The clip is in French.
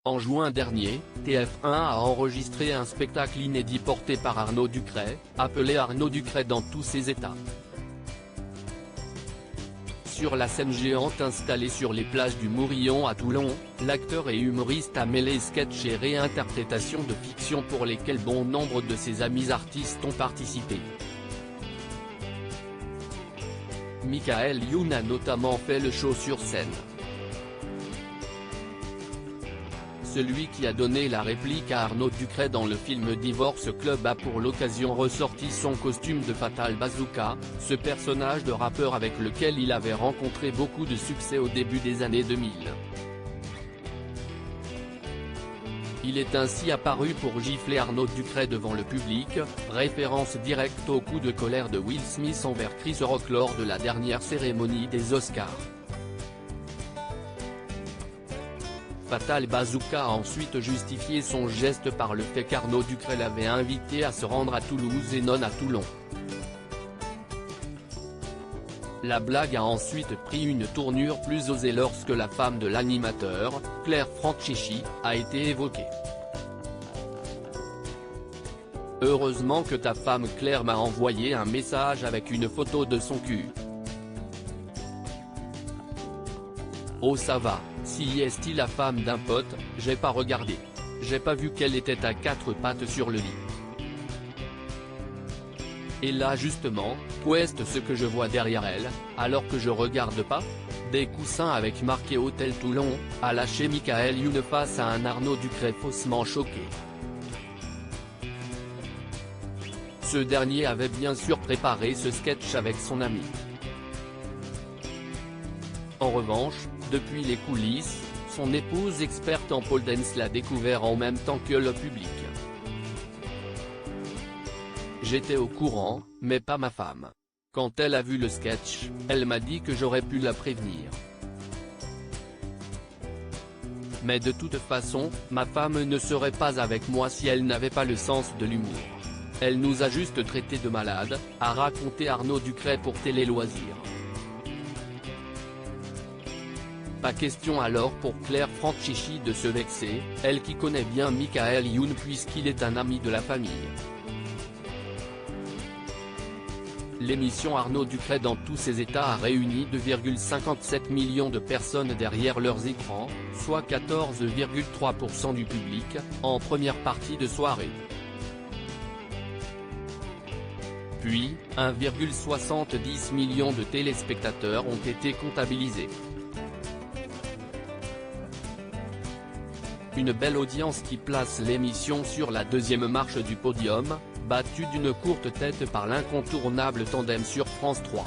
En juin dernier, TF1 a enregistré un spectacle inédit porté par Arnaud Ducret, appelé Arnaud Ducret dans tous ses états. Sur la scène géante installée sur les plages du Mourillon à Toulon, l'acteur et humoriste a mêlé sketch et réinterprétation de fiction pour lesquels bon nombre de ses amis artistes ont participé. Michael Youn a notamment fait le show sur scène. Celui qui a donné la réplique à Arnaud Ducret dans le film Divorce Club a pour l'occasion ressorti son costume de Fatal Bazooka, ce personnage de rappeur avec lequel il avait rencontré beaucoup de succès au début des années 2000. Il est ainsi apparu pour gifler Arnaud Ducret devant le public, référence directe au coup de colère de Will Smith envers Chris Rock lors de la dernière cérémonie des Oscars. Fatal Bazooka a ensuite justifié son geste par le fait qu'Arnaud Ducret l'avait invité à se rendre à Toulouse et non à Toulon. La blague a ensuite pris une tournure plus osée lorsque la femme de l'animateur, Claire Franchichi, a été évoquée. Heureusement que ta femme Claire m'a envoyé un message avec une photo de son cul. Oh ça va, si est-il la femme d'un pote, j'ai pas regardé. J'ai pas vu qu'elle était à quatre pattes sur le lit. Et là justement, qu'est-ce que je vois derrière elle, alors que je regarde pas? Des coussins avec marqué Hôtel Toulon, a lâché Michael Youn face à un Arnaud Ducret faussement choqué. Ce dernier avait bien sûr préparé ce sketch avec son ami. En revanche, depuis les coulisses, son épouse experte en pole dance l'a découvert en même temps que le public. J'étais au courant, mais pas ma femme. Quand elle a vu le sketch, elle m'a dit que j'aurais pu la prévenir. Mais de toute façon, ma femme ne serait pas avec moi si elle n'avait pas le sens de l'humour. Elle nous a juste traités de malades, a raconté Arnaud Ducret pour Télé Loisirs. Pas question alors pour Claire Franchichi de se vexer, elle qui connaît bien Michael Youn puisqu'il est un ami de la famille. L'émission Arnaud Ducret dans tous ses états a réuni 2,57 millions de personnes derrière leurs écrans, soit 14,3% du public, en première partie de soirée. Puis, 1,70 million de téléspectateurs ont été comptabilisés. Une belle audience qui place l'émission sur la deuxième marche du podium, battue d'une courte tête par l'incontournable tandem sur France 3.